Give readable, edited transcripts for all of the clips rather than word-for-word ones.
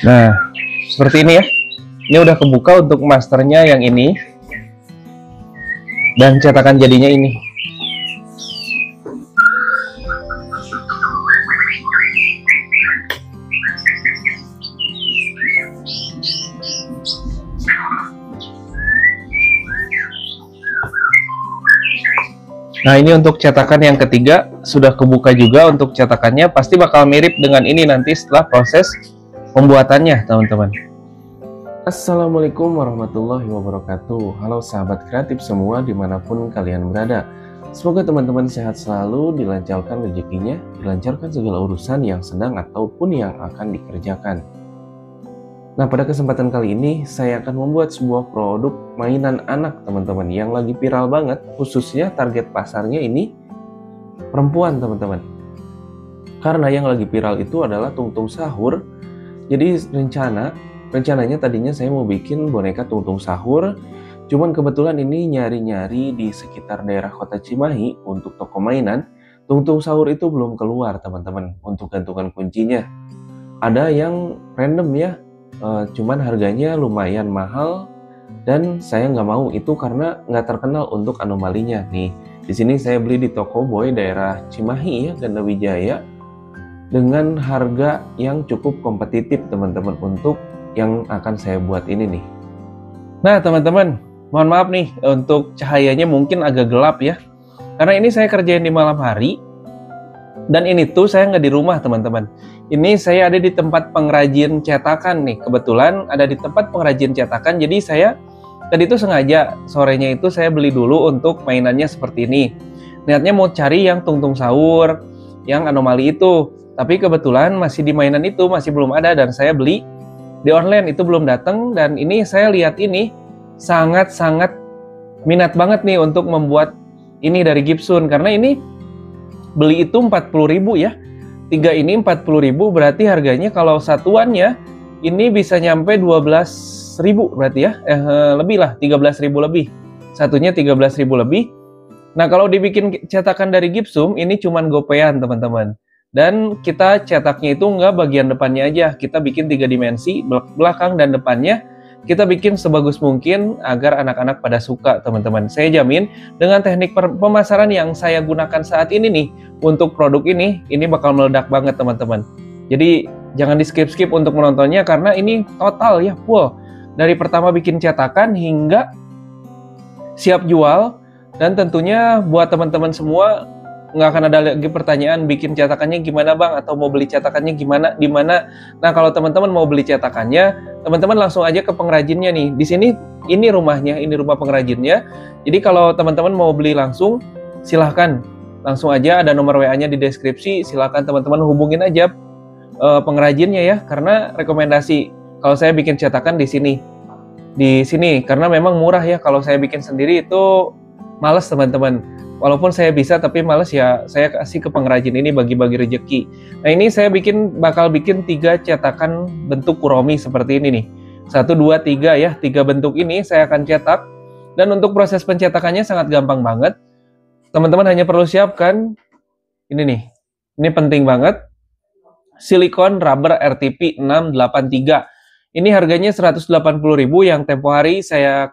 Nah, seperti ini ya. Ini udah kebuka untuk masternya yang ini. Dan cetakan jadinya ini. Nah, ini untuk cetakan yang ketiga sudah kebuka juga. Untuk cetakannya pasti bakal mirip dengan ini nanti setelah proses pembuatannya, teman-teman. Assalamualaikum warahmatullahi wabarakatuh. Halo sahabat kreatif semua dimanapun kalian berada. Semoga teman-teman sehat selalu, dilancarkan rezekinya, dilancarkan segala urusan yang sedang ataupun yang akan dikerjakan. Nah, pada kesempatan kali ini saya akan membuat sebuah produk mainan anak teman-teman yang lagi viral banget, khususnya target pasarnya ini perempuan teman-teman. Karena yang lagi viral itu adalah tungtung sahur. Jadi rencananya tadinya saya mau bikin boneka tungtung sahur, cuman kebetulan ini nyari-nyari di sekitar daerah kota Cimahi untuk toko mainan. Tungtung sahur itu belum keluar teman-teman untuk gantungan kuncinya. Ada yang random ya, cuman harganya lumayan mahal dan saya nggak mau itu karena nggak terkenal untuk anomalinya. Nih, di sini saya beli di toko boy daerah Cimahi ya, Ganda Wijaya, dengan harga yang cukup kompetitif teman-teman untuk yang akan saya buat ini nih. Nah teman-teman, mohon maaf nih untuk cahayanya mungkin agak gelap ya, karena ini saya kerjain di malam hari. Dan ini tuh saya nggak di rumah teman-teman. Ini saya ada di tempat pengrajin cetakan nih. Kebetulan ada di tempat pengrajin cetakan. Jadi saya tadi tuh sengaja sorenya itu saya beli dulu untuk mainannya seperti ini. Niatnya mau cari yang tungtung sahur, yang anomali itu. Tapi kebetulan masih di mainan itu masih belum ada dan saya beli di online itu belum datang. Dan ini saya lihat ini sangat-sangat minat banget nih untuk membuat ini dari Gibson, karena ini beli itu 40.000 ya. 3 ini 40.000, berarti harganya kalau satuannya ini bisa nyampe 12.000 berarti ya. Lebih lah, 13.000 lebih. Satunya 13.000 lebih. Nah, kalau dibikin cetakan dari Gipsum ini cuman gopean, teman-teman. Dan kita cetaknya itu nggak bagian depannya aja. Kita bikin 3 dimensi, belakang dan depannya. Kita bikin sebagus mungkin agar anak-anak pada suka, teman-teman. Saya jamin dengan teknik pemasaran yang saya gunakan saat ini nih untuk produk ini bakal meledak banget, teman-teman. Jadi jangan di skip-skip untuk menontonnya karena ini total ya, full. Dari pertama bikin cetakan hingga siap jual. Dan tentunya buat teman-teman semua nggak akan ada lagi pertanyaan bikin cetakannya gimana bang, atau mau beli cetakannya gimana, di mana. Nah, kalau teman-teman mau beli cetakannya, teman-teman langsung aja ke pengrajinnya nih. Di sini ini rumahnya, ini rumah pengrajinnya. Jadi kalau teman-teman mau beli langsung, silahkan langsung aja, ada nomor WA-nya di deskripsi. Silahkan teman-teman hubungin aja pengrajinnya ya, karena rekomendasi kalau saya bikin cetakan di sini karena memang murah ya. Kalau saya bikin sendiri itu males teman-teman. Walaupun saya bisa tapi males ya, saya kasih ke pengrajin ini bagi-bagi rezeki. Nah, ini saya bakal bikin 3 cetakan bentuk kuromi seperti ini nih. 1, 2, 3 ya, 3 bentuk ini saya akan cetak. Dan untuk proses pencetakannya sangat gampang banget. Teman-teman hanya perlu siapkan ini nih. Ini penting banget. Silikon rubber RTP 683. Ini harganya 180.000 yang tempo hari saya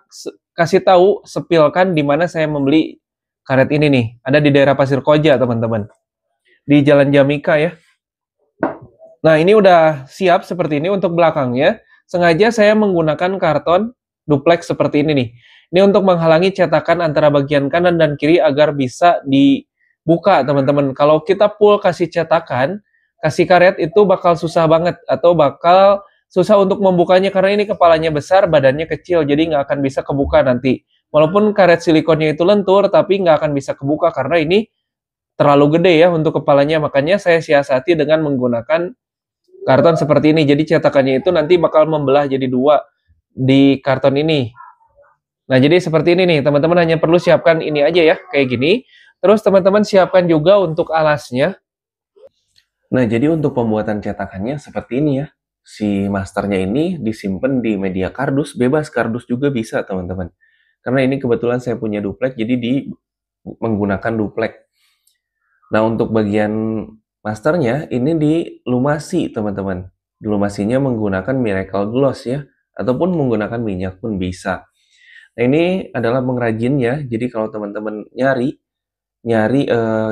kasih tahu, sepilkan di mana saya membeli karet ini nih. Ada di daerah Pasir Koja, teman-teman. Di Jalan Jamika ya. Nah, ini udah siap seperti ini untuk belakangnya. Sengaja saya menggunakan karton duplex seperti ini nih. Ini untuk menghalangi cetakan antara bagian kanan dan kiri agar bisa dibuka, teman-teman. Kalau kita full kasih cetakan, kasih karet itu bakal susah banget. Atau bakal susah untuk membukanya karena ini kepalanya besar, badannya kecil. Jadi nggak akan bisa kebuka nanti. Walaupun karet silikonnya itu lentur, tapi nggak akan bisa kebuka karena ini terlalu gede ya untuk kepalanya. Makanya saya siasati dengan menggunakan karton seperti ini. Jadi cetakannya itu nanti bakal membelah jadi 2 di karton ini. Nah, jadi seperti ini nih. Teman-teman hanya perlu siapkan ini aja ya, kayak gini. Terus teman-teman siapkan juga untuk alasnya. Nah, jadi untuk pembuatan cetakannya seperti ini ya. Si masternya ini disimpan di media kardus, bebas kardus juga bisa, teman-teman. Karena ini kebetulan saya punya duplek, jadi menggunakan duplek. Nah, untuk bagian masternya ini dilumasi, teman-teman. dilumasinya menggunakan Miracle Gloss ya, ataupun menggunakan minyak pun bisa. Nah, ini adalah pengrajinnya. Jadi kalau teman-teman nyari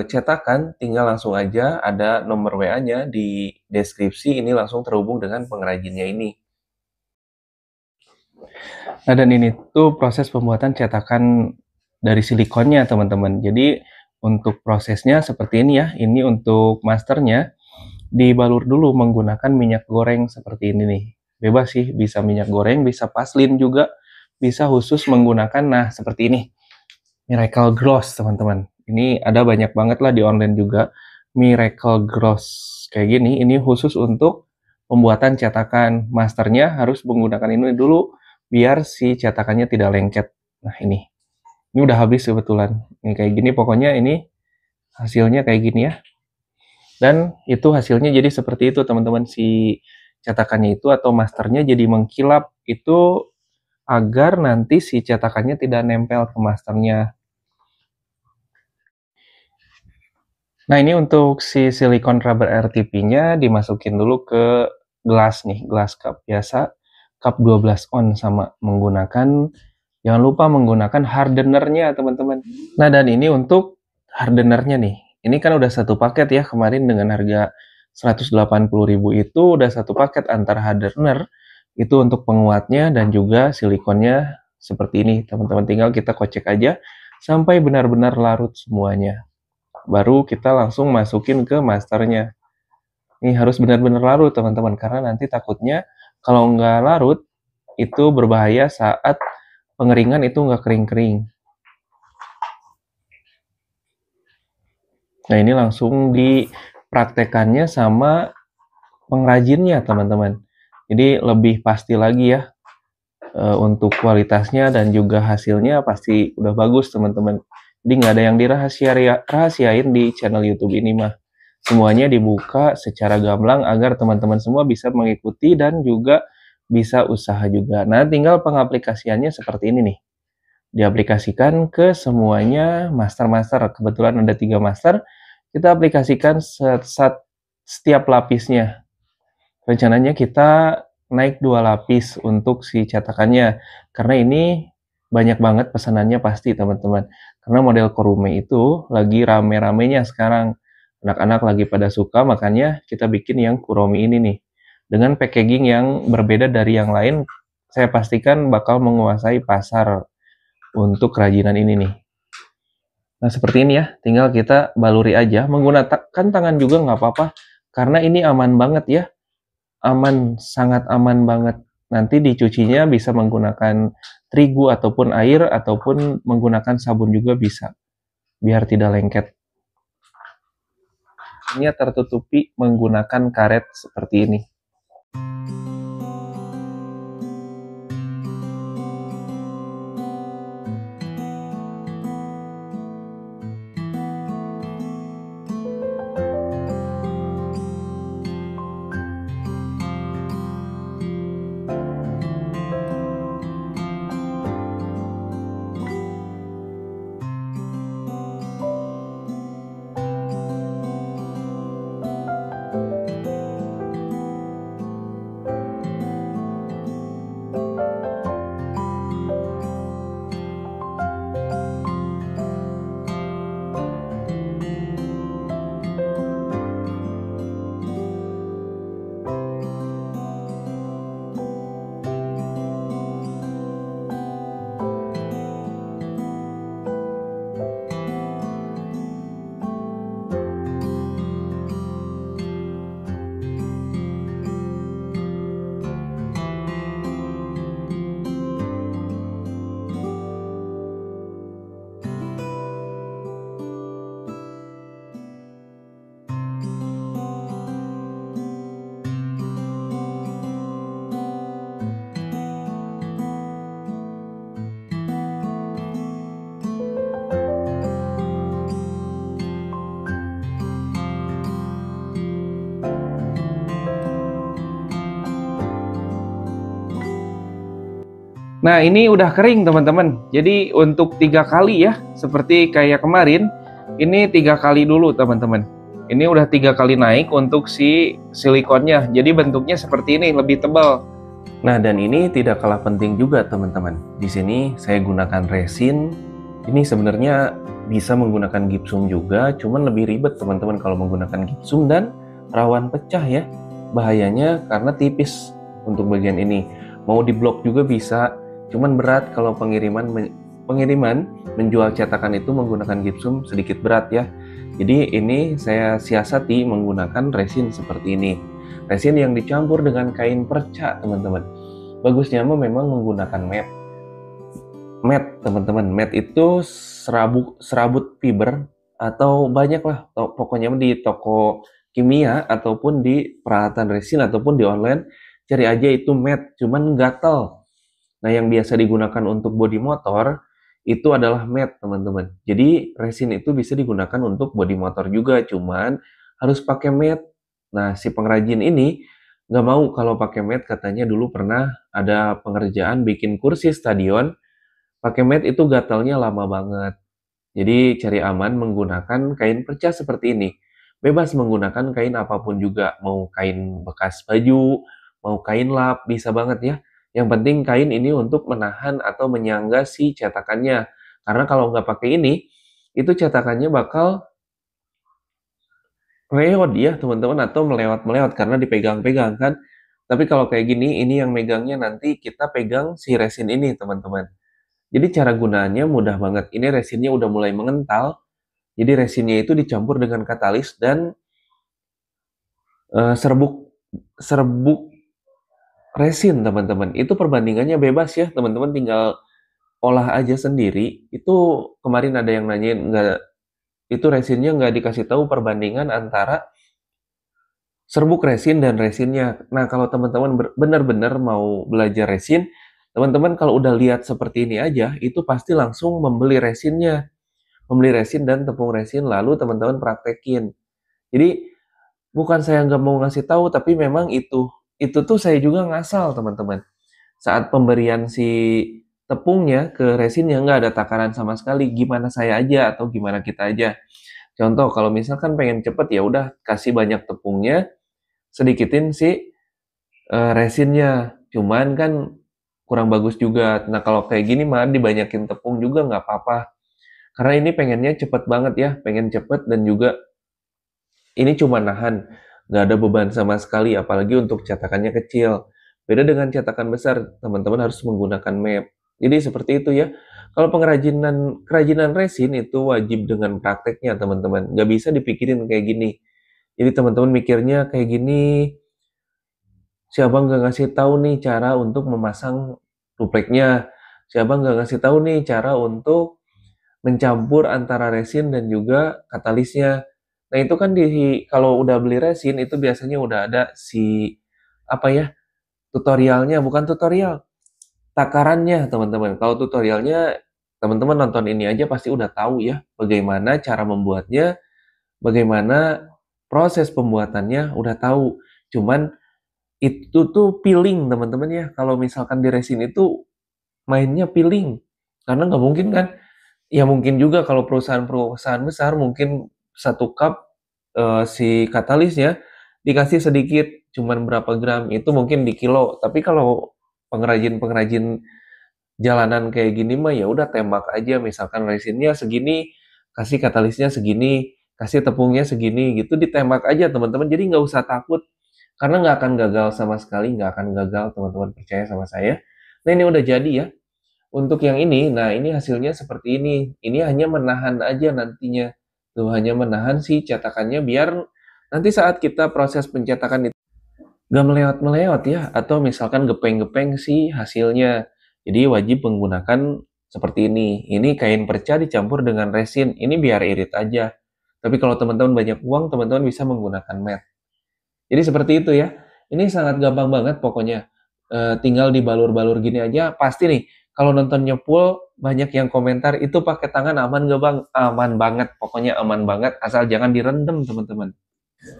cetakan, tinggal langsung aja ada nomor WA-nya di deskripsi, ini langsung terhubung dengan pengrajinnya ini. Nah, dan ini tuh proses pembuatan cetakan dari silikonnya, teman-teman. Jadi untuk prosesnya seperti ini ya. Ini untuk masternya dibalur dulu menggunakan minyak goreng seperti ini nih. Bebas sih, bisa minyak goreng, bisa paslin juga, bisa khusus menggunakan, nah seperti ini, Miracle Gloss, teman-teman. Ini ada banyak banget lah di online juga, Miracle Gloss kayak gini. Ini khusus untuk pembuatan cetakan. Masternya harus menggunakan ini dulu biar si cetakannya tidak lengket. Nah, ini udah habis kebetulan. Ini kayak gini, pokoknya ini hasilnya kayak gini ya. Dan itu hasilnya jadi seperti itu, teman-teman. Si cetakannya itu atau masternya jadi mengkilap, itu agar nanti si cetakannya tidak nempel ke masternya. Nah, ini untuk si silikon rubber RTP-nya dimasukin dulu ke gelas nih, gelas cup biasa, cup 12 on, sama menggunakan, jangan lupa menggunakan hardenernya, teman-teman. Nah, dan ini untuk hardenernya nih. Ini kan udah satu paket ya, kemarin dengan harga 180.000 itu udah satu paket antara hardener, itu untuk penguatnya dan juga silikonnya seperti ini, teman-teman. Tinggal kita kocek aja sampai benar-benar larut semuanya. Baru kita langsung masukin ke masternya. Ini harus benar-benar larut, teman-teman, karena nanti takutnya kalau nggak larut, itu berbahaya saat pengeringan itu nggak kering-kering. Nah, ini langsung dipraktekannya sama pengrajinnya, teman-teman. Jadi lebih pasti lagi ya, untuk kualitasnya dan juga hasilnya pasti udah bagus, teman-teman. Jadi nggak ada yang dirahasiain di channel YouTube ini mah. Semuanya dibuka secara gamblang agar teman-teman semua bisa mengikuti dan juga bisa usaha juga. Nah, tinggal pengaplikasiannya seperti ini nih. Diaplikasikan ke semuanya master-master. Kebetulan ada 3 master. Kita aplikasikan setiap lapisnya. Rencananya kita naik 2 lapis untuk si cetakannya. Karena ini banyak banget pesanannya pasti, teman-teman. Karena model Kurume itu lagi rame-ramenya sekarang. Anak-anak lagi pada suka, makanya kita bikin yang Kuromi ini nih. Dengan packaging yang berbeda dari yang lain, saya pastikan bakal menguasai pasar untuk kerajinan ini nih. Nah, seperti ini ya, tinggal kita baluri aja. Menggunakan tangan juga nggak apa-apa, karena ini aman banget ya. Aman, sangat aman banget. Nanti dicucinya bisa menggunakan terigu ataupun air, ataupun menggunakan sabun juga bisa, biar tidak lengket. Ini tertutupi menggunakan karet seperti ini. Nah, ini udah kering, teman-teman. Jadi untuk 3 kali ya, seperti kayak kemarin, ini 3 kali dulu, teman-teman. Ini udah 3 kali naik untuk si silikonnya. Jadi bentuknya seperti ini, lebih tebal. Nah, dan ini tidak kalah penting juga teman-teman. Di sini saya gunakan resin. Ini sebenarnya bisa menggunakan gipsum juga, cuman lebih ribet teman-teman kalau menggunakan gipsum dan rawan pecah ya. Bahayanya karena tipis untuk bagian ini. Mau diblok juga bisa, cuman berat kalau pengiriman menjual cetakan itu menggunakan gipsum sedikit berat ya. Jadi ini saya siasati menggunakan resin seperti ini. Resin yang dicampur dengan kain perca teman-teman. Bagusnya memang menggunakan matte. Matte teman-teman, matte itu serabut fiber atau banyak lah. Pokoknya di toko kimia ataupun di peralatan resin ataupun di online cari aja itu matte, cuman gatal. Nah yang biasa digunakan untuk bodi motor itu adalah matte teman-teman. Jadi resin itu bisa digunakan untuk bodi motor juga, cuman harus pakai matte. Nah si pengrajin ini nggak mau kalau pakai matte, katanya dulu pernah ada pengerjaan bikin kursi stadion, pakai matte itu gatalnya lama banget. Jadi cari aman menggunakan kain perca seperti ini. Bebas menggunakan kain apapun juga, mau kain bekas baju, mau kain lap, bisa banget ya. Yang penting kain ini untuk menahan atau menyangga si cetakannya. Karena kalau nggak pakai ini, itu cetakannya bakal reot ya teman-teman, atau melewat-melewat karena dipegang-pegang kan. Tapi kalau kayak gini, ini yang megangnya nanti kita pegang si resin ini teman-teman. Jadi cara gunaannya mudah banget. Ini resinnya udah mulai mengental. Jadi resinnya itu dicampur dengan katalis dan serbuk resin teman-teman. Itu perbandingannya bebas ya teman-teman, tinggal olah aja sendiri. Itu kemarin ada yang nanyain, itu resinnya nggak dikasih tahu perbandingan antara serbuk resin dan resinnya. Nah kalau teman-teman benar-benar mau belajar resin, teman-teman kalau udah lihat seperti ini aja, itu pasti langsung membeli resinnya. Membeli resin dan tepung resin, lalu teman-teman praktekin. Jadi bukan saya nggak mau ngasih tahu, tapi memang itu tuh saya juga ngasal teman-teman. Saat pemberian si tepungnya ke resinnya nggak ada takaran sama sekali. Gimana saya aja atau gimana kita aja. Contoh kalau misalkan pengen cepet ya udah kasih banyak tepungnya, sedikitin si resinnya. Cuman kan kurang bagus juga. Nah kalau kayak gini mah dibanyakin tepung juga nggak apa-apa. Karena ini pengennya cepet banget ya, pengen cepet dan juga ini cuma nahan, nggak ada beban sama sekali, apalagi untuk cetakannya kecil. Beda dengan cetakan besar, teman-teman harus menggunakan map. Jadi seperti itu ya. Kalau kerajinan resin itu wajib dengan prakteknya teman-teman. Nggak bisa dipikirin kayak gini. Jadi teman-teman mikirnya kayak gini, si abang nggak ngasih tahu nih cara untuk memasang dupleknya. Si abang nggak ngasih tahu nih cara untuk mencampur antara resin dan juga katalisnya. Nah, itu kan kalau udah beli resin itu biasanya udah ada si apa ya? Tutorialnya, bukan tutorial, takarannya, teman-teman. Kalau tutorialnya teman-teman nonton ini aja pasti udah tahu ya bagaimana cara membuatnya, bagaimana proses pembuatannya udah tahu. Cuman itu tuh peeling, teman-teman ya. Kalau misalkan di resin itu mainnya peeling. Karena nggak mungkin kan. Ya mungkin juga kalau perusahaan-perusahaan besar mungkin satu cup si katalisnya dikasih sedikit, cuman berapa gram, itu mungkin di kilo. Tapi kalau pengrajin-pengrajin jalanan kayak gini mah ya udah tembak aja, misalkan resinnya segini, kasih katalisnya segini, kasih tepungnya segini, gitu ditembak aja teman-teman. Jadi nggak usah takut, karena nggak akan gagal sama sekali, nggak akan gagal teman-teman, percaya sama saya. Nah ini udah jadi ya. Untuk yang ini, nah ini hasilnya seperti ini. Ini hanya menahan aja nantinya. Tuh, hanya menahan si cetakannya biar nanti saat kita proses pencetakan itu nggak melewat-melewat ya. Atau misalkan gepeng-gepeng si hasilnya. Jadi wajib menggunakan seperti ini. Ini kain perca dicampur dengan resin. Ini biar irit aja. Tapi kalau teman-teman banyak uang, teman-teman bisa menggunakan matte. Jadi seperti itu ya. Ini sangat gampang banget pokoknya. Tinggal dibalur-balur gini aja. Pasti nih, kalau nontonnya full, banyak yang komentar, itu pakai tangan aman gak bang? Aman banget, pokoknya aman banget. Asal jangan direndam teman-teman.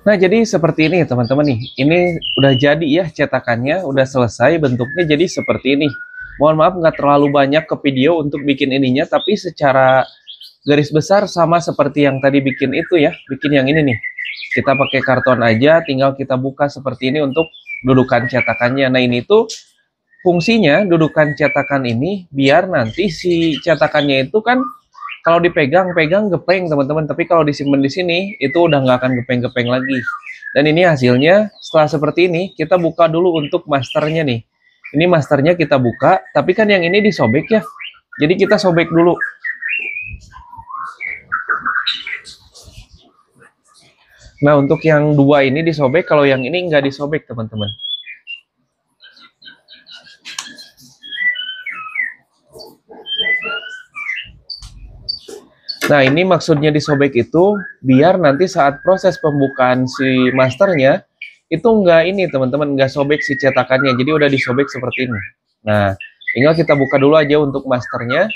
Nah jadi seperti ini teman-teman nih. Ini udah jadi ya cetakannya, udah selesai bentuknya jadi seperti ini. Mohon maaf nggak terlalu banyak ke video untuk bikin ininya, tapi secara garis besar sama seperti yang tadi bikin itu ya, bikin yang ini nih. Kita pakai karton aja, tinggal kita buka seperti ini untuk dudukan cetakannya. Nah, ini tuh fungsinya dudukan cetakan ini biar nanti si cetakannya itu kan kalau dipegang-pegang gepeng teman-teman, tapi kalau disimpan di sini itu udah nggak akan gepeng-gepeng lagi. Dan ini hasilnya setelah seperti ini, kita buka dulu untuk masternya nih. Ini masternya kita buka, tapi kan yang ini disobek ya. Jadi kita sobek dulu. Nah, untuk yang dua ini disobek, kalau yang ini nggak disobek teman-teman. Nah, ini maksudnya disobek itu biar nanti saat proses pembukaan si masternya itu enggak ini teman-teman, enggak sobek si cetakannya. Jadi udah disobek seperti ini. Nah, tinggal kita buka dulu aja untuk masternya.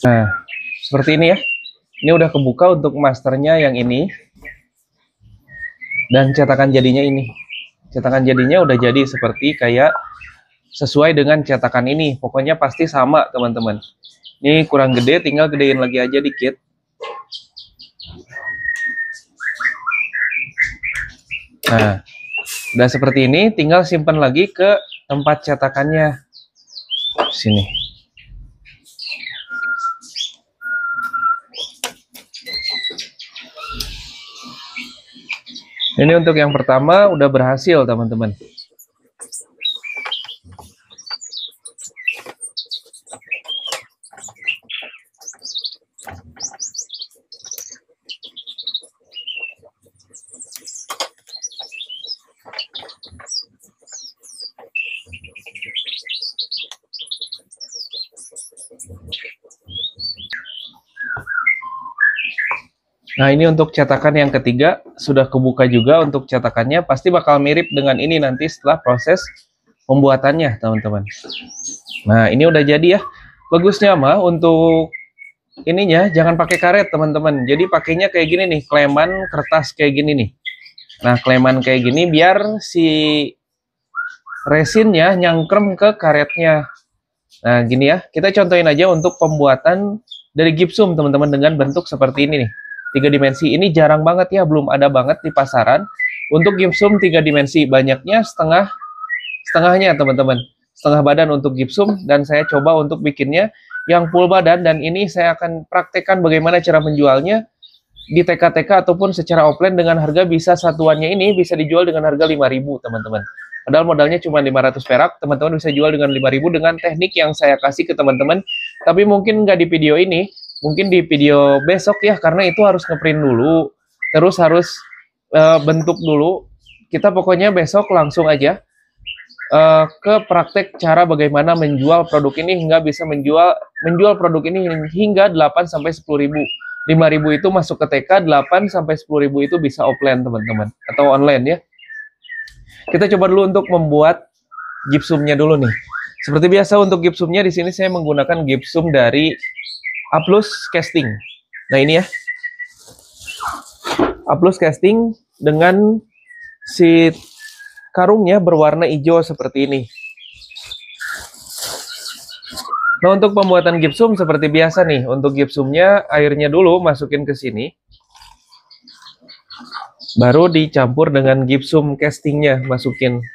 Nah, seperti ini ya. Ini udah kebuka untuk masternya yang ini. Dan cetakan jadinya ini. Cetakan jadinya udah jadi seperti kayak sesuai dengan cetakan ini. Pokoknya pasti sama, teman-teman. Ini kurang gede, tinggal gedein lagi aja dikit. Nah, udah seperti ini, tinggal simpan lagi ke tempat cetakannya. Sini. Ini untuk yang pertama udah berhasil, teman-teman. Nah, ini untuk cetakan yang ketiga sudah kebuka juga untuk cetakannya, pasti bakal mirip dengan ini nanti setelah proses pembuatannya, teman-teman. Nah, ini udah jadi ya. Bagusnya mah untuk ininya jangan pakai karet, teman-teman. Jadi pakainya kayak gini nih, kleman kertas kayak gini nih. Nah, kleman kayak gini biar si resinnya nyangkrem ke karetnya. Nah, gini ya. Kita contohin aja untuk pembuatan dari gipsum, teman-teman, dengan bentuk seperti ini nih. 3 dimensi ini jarang banget ya, belum ada banget di pasaran untuk gipsum 3 dimensi. Banyaknya setengahnya teman-teman, setengah badan untuk gipsum, dan saya coba untuk bikinnya yang full badan, dan ini saya akan praktekkan bagaimana cara menjualnya di TK-TK ataupun secara offline dengan harga bisa satuannya ini bisa dijual dengan harga 5.000 teman-teman. Padahal modalnya cuma 500 perak, teman-teman bisa jual dengan 5.000 dengan teknik yang saya kasih ke teman-teman. Tapi mungkin nggak di video ini, mungkin di video besok ya, karena itu harus ngeprint dulu, terus harus bentuk dulu. Kita pokoknya besok langsung aja ke praktek cara bagaimana menjual produk ini hingga bisa menjual produk ini hingga 8 sampai 10.000. 5.000 itu masuk ke TK, 8 sampai 10.000 itu bisa offline teman-teman atau online ya. Kita coba dulu untuk membuat gipsumnya dulu nih. Seperti biasa untuk gipsumnya di sini saya menggunakan gipsum dari A+ Casting. Nah, ini ya. A+ Casting dengan si karungnya berwarna hijau seperti ini. Nah, untuk pembuatan gipsum seperti biasa nih. Untuk gipsumnya airnya dulu masukin ke sini. Baru dicampur dengan gipsum castingnya, masukin.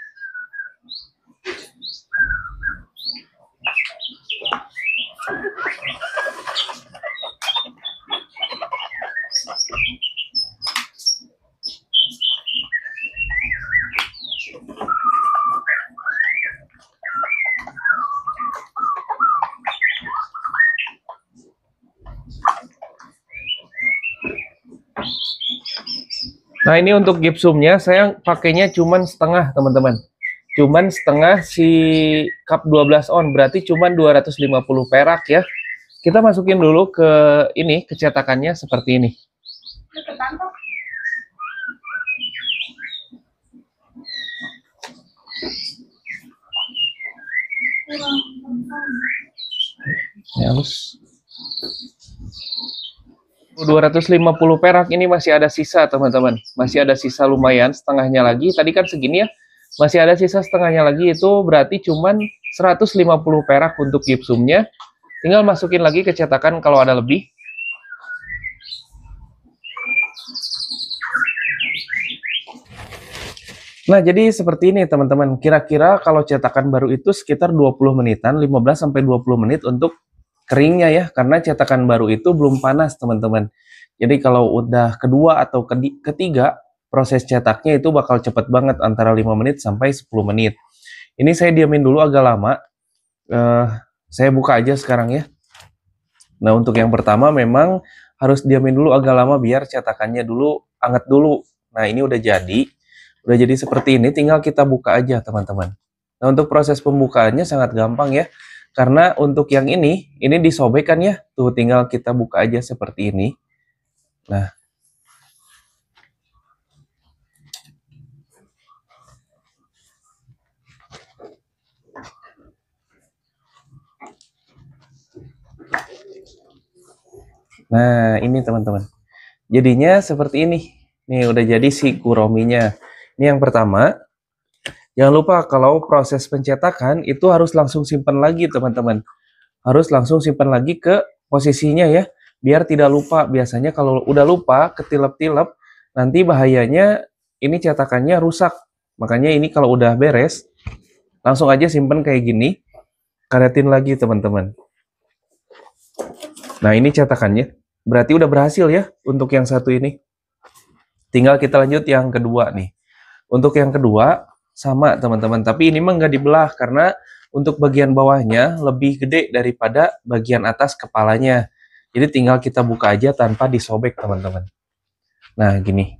Nah, ini untuk gipsumnya saya pakainya cuman setengah, teman-teman. Cuman setengah si cup 12 on, berarti cuman 250 perak ya. Kita masukin dulu ke ini, ke cetakannya seperti ini. Ya, halus. 250 perak ini masih ada sisa teman-teman, masih ada sisa lumayan, setengahnya lagi. Tadi kan segini ya, masih ada sisa setengahnya lagi, itu berarti cuman 150 perak untuk gipsumnya. Tinggal masukin lagi ke cetakan kalau ada lebih. Nah, jadi seperti ini teman-teman. Kira-kira kalau cetakan baru itu sekitar 20 menitan, 15 sampai 20 menit untuk keringnya ya, karena cetakan baru itu belum panas teman-teman. Jadi kalau udah kedua atau ketiga, proses cetaknya itu bakal cepet banget, antara 5 menit sampai 10 menit. Ini saya diamin dulu agak lama. Saya buka aja sekarang ya. Nah, untuk yang pertama memang harus diamin dulu agak lama biar cetakannya dulu anget dulu. Nah, ini udah jadi. Udah jadi seperti ini, tinggal kita buka aja teman-teman. Nah, untuk proses pembukaannya sangat gampang ya. Karena untuk yang ini disobek kan ya. Tuh, tinggal kita buka aja seperti ini. Nah. Nah, ini teman-teman. Jadinya seperti ini. Nih, udah jadi si kurominya. Ini yang pertama. Jangan lupa kalau proses pencetakan itu harus langsung simpan lagi teman-teman. Harus langsung simpan lagi ke posisinya ya. Biar tidak lupa. Biasanya kalau udah lupa, ketilep-tilep, nanti bahayanya ini cetakannya rusak. Makanya ini kalau udah beres, langsung aja simpan kayak gini. Karetin lagi teman-teman. Nah, ini cetakannya. Berarti udah berhasil ya untuk yang satu ini. Tinggal kita lanjut yang kedua nih. Untuk yang kedua, sama teman-teman, tapi ini mah nggak dibelah karena untuk bagian bawahnya lebih gede daripada bagian atas kepalanya. Jadi tinggal kita buka aja tanpa disobek teman-teman. Nah, gini.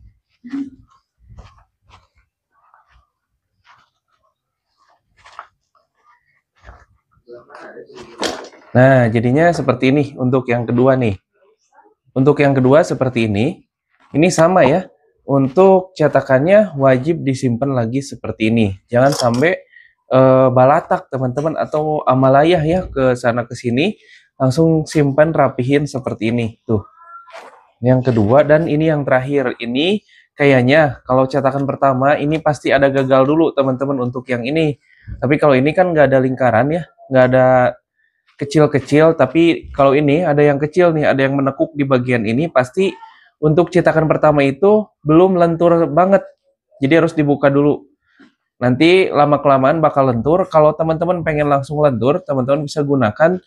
Nah, jadinya seperti ini untuk yang kedua nih. Untuk yang kedua seperti ini sama ya. Untuk cetakannya wajib disimpan lagi seperti ini. Jangan sampai balatak teman-teman atau amalayah ya ke sana ke sini. Langsung simpan rapihin seperti ini. Tuh. Yang kedua dan ini yang terakhir. Ini kayaknya kalau cetakan pertama ini pasti ada gagal dulu teman-teman untuk yang ini. Tapi kalau ini kan nggak ada lingkaran ya. Nggak ada kecil-kecil, tapi kalau ini ada yang kecil nih, ada yang menekuk di bagian ini, pasti untuk cetakan pertama itu belum lentur banget, jadi harus dibuka dulu. Nanti lama-kelamaan bakal lentur. Kalau teman-teman pengen langsung lentur, teman-teman bisa gunakan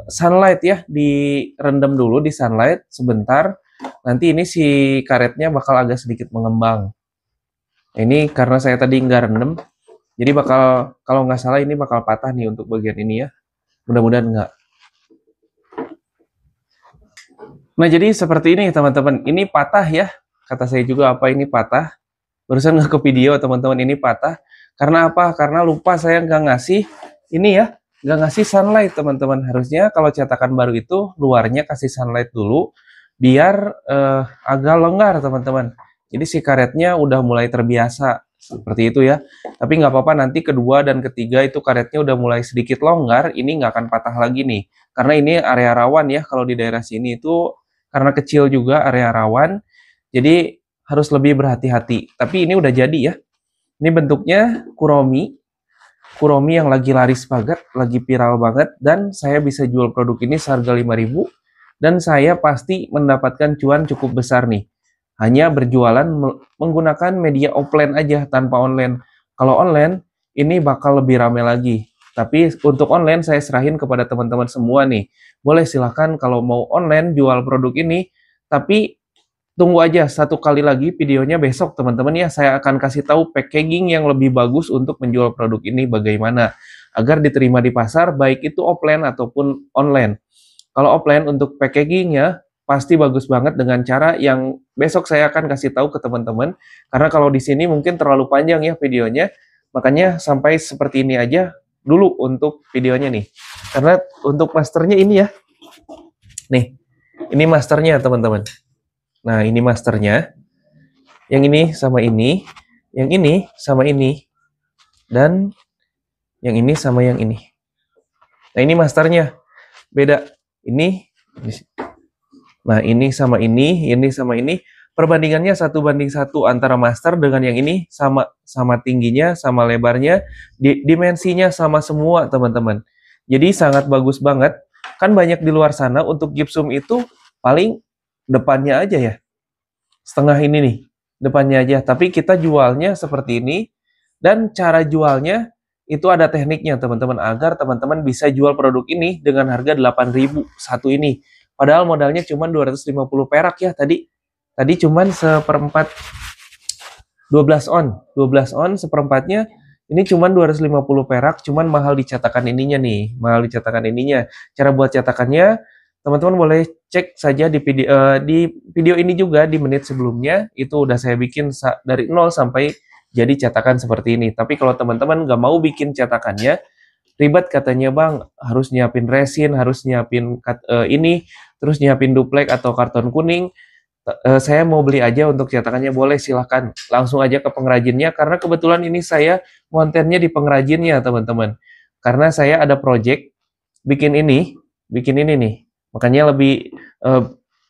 sunlight ya, direndam dulu di sunlight sebentar. Nanti ini si karetnya bakal agak sedikit mengembang. Ini karena saya tadi nggak rendam, jadi bakal, kalau nggak salah ini bakal patah nih untuk bagian ini ya. Mudah-mudahan nggak. Nah, jadi seperti ini teman-teman. Ini patah ya. Kata saya juga apa ini patah. Barusan nggak ke video teman-teman, ini patah. Karena apa? Karena lupa saya nggak ngasih ini ya. Nggak ngasih sunlight teman-teman. Harusnya kalau cetakan baru itu luarnya kasih sunlight dulu. Biar agak longgar teman-teman. Jadi si karetnya udah mulai terbiasa. Seperti itu ya. Tapi nggak apa-apa, nanti kedua dan ketiga itu karetnya udah mulai sedikit longgar. Ini nggak akan patah lagi nih. Karena ini area rawan ya. Kalau di daerah sini itu karena kecil juga area rawan, jadi harus lebih berhati-hati. Tapi ini udah jadi ya. Ini bentuknya kuromi yang lagi laris banget, lagi viral banget, dan saya bisa jual produk ini seharga 5.000, dan saya pasti mendapatkan cuan cukup besar nih. Hanya berjualan menggunakan media offline aja tanpa online. Kalau online ini bakal lebih rame lagi. Tapi untuk online saya serahin kepada teman-teman semua nih. Boleh silahkan kalau mau online jual produk ini, tapi tunggu aja satu kali lagi videonya besok teman-teman ya. Saya akan kasih tahu packaging yang lebih bagus untuk menjual produk ini bagaimana. Agar diterima di pasar, baik itu offline ataupun online. Kalau offline untuk packagingnya, pasti bagus banget dengan cara yang besok saya akan kasih tahu ke teman-teman. Karena kalau di sini mungkin terlalu panjang ya videonya. Makanya sampai seperti ini aja dulu untuk videonya nih. Karena untuk masternya ini ya. Nih, ini masternya teman-teman. Nah, ini masternya. Yang ini sama ini. Yang ini sama ini. Dan yang ini sama yang ini. Nah, ini masternya. Beda. Ini. Nah, ini sama ini sama ini. Perbandingannya 1:1 antara master dengan yang ini sama tingginya, sama lebarnya, dimensinya sama semua, teman-teman. Jadi sangat bagus banget. Kan banyak di luar sana untuk gypsum itu paling depannya aja ya. Setengah ini nih, depannya aja. Tapi kita jualnya seperti ini dan cara jualnya itu ada tekniknya, teman-teman, agar teman-teman bisa jual produk ini dengan harga 8.000 satu ini. Padahal modalnya cuma 250 perak ya tadi. Tadi cuman seperempat 12 on seperempatnya ini cuman 250 perak, cuman mahal di cetakan ininya nih, mahal di cetakan ininya. Cara buat cetakannya teman-teman boleh cek saja di video ini juga di menit sebelumnya, itu udah saya bikin dari 0 sampai jadi cetakan seperti ini. Tapi kalau teman-teman nggak mau bikin cetakannya, ribet katanya bang, harus nyiapin resin, harus nyiapin ini, terus nyiapin duplek atau karton kuning. Saya mau beli aja untuk cetakannya, boleh silahkan langsung aja ke pengrajinnya, karena kebetulan ini saya kontennya di pengrajinnya teman-teman, karena saya ada project bikin ini nih, makanya lebih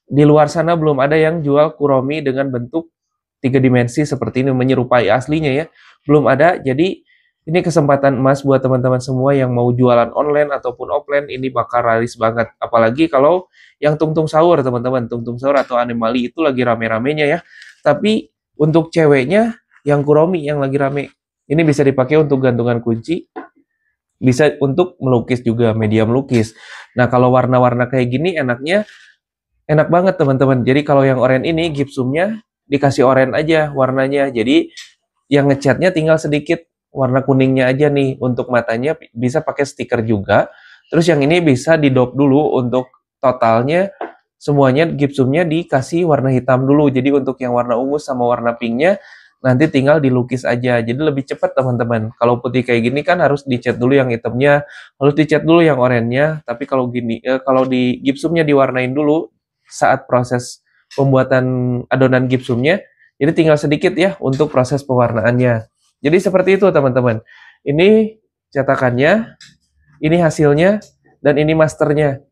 di luar sana belum ada yang jual kuromi dengan bentuk 3 dimensi seperti ini menyerupai aslinya ya, belum ada. Jadi ini kesempatan emas buat teman-teman semua yang mau jualan online ataupun offline, ini bakal laris banget. Apalagi kalau yang tungtung sahur, teman-teman. Tungtung sahur atau animali itu lagi rame-ramenya ya. Tapi untuk ceweknya, yang kuromi yang lagi rame. Ini bisa dipakai untuk gantungan kunci. Bisa untuk melukis juga, media melukis. Nah, kalau warna-warna kayak gini enak banget, teman-teman. Jadi kalau yang oranye ini, gypsumnya dikasih oranye aja warnanya. Jadi yang ngecatnya tinggal sedikit warna kuningnya aja nih, untuk matanya bisa pakai stiker juga. Terus yang ini bisa didop dulu, untuk totalnya semuanya gypsumnya dikasih warna hitam dulu. Jadi untuk yang warna ungu sama warna pinknya nanti tinggal dilukis aja. Jadi lebih cepat, teman-teman. Kalau putih kayak gini kan harus dicat dulu yang hitamnya, harus dicat dulu yang oranye-nya. Tapi kalau gini, kalau di gypsumnya diwarnain dulu saat proses pembuatan adonan gypsumnya, jadi tinggal sedikit ya untuk proses pewarnaannya. Jadi seperti itu, teman-teman. Ini cetakannya, ini hasilnya, dan ini masternya.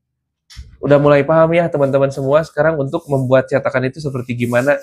Udah mulai paham ya teman-teman semua sekarang untuk membuat cetakan itu seperti gimana.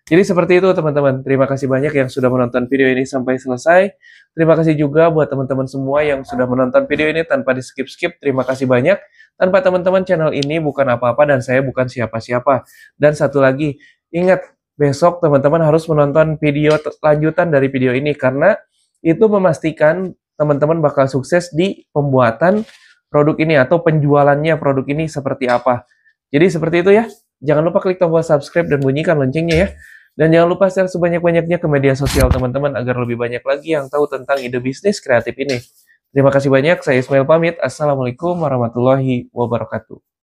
Jadi seperti itu, teman-teman. Terima kasih banyak yang sudah menonton video ini sampai selesai. Terima kasih juga buat teman-teman semua yang sudah menonton video ini tanpa di skip-skip. Terima kasih banyak. Tanpa teman-teman, channel ini bukan apa-apa dan saya bukan siapa-siapa. Dan satu lagi, ingat, besok teman-teman harus menonton video lanjutan dari video ini, karena itu memastikan teman-teman bakal sukses di pembuatan produk ini atau penjualannya produk ini seperti apa. Jadi seperti itu ya. Jangan lupa klik tombol subscribe dan bunyikan loncengnya ya. Dan jangan lupa share sebanyak-banyaknya ke media sosial teman-teman agar lebih banyak lagi yang tahu tentang ide bisnis kreatif ini. Terima kasih banyak. Saya Ismail pamit. Assalamualaikum warahmatullahi wabarakatuh.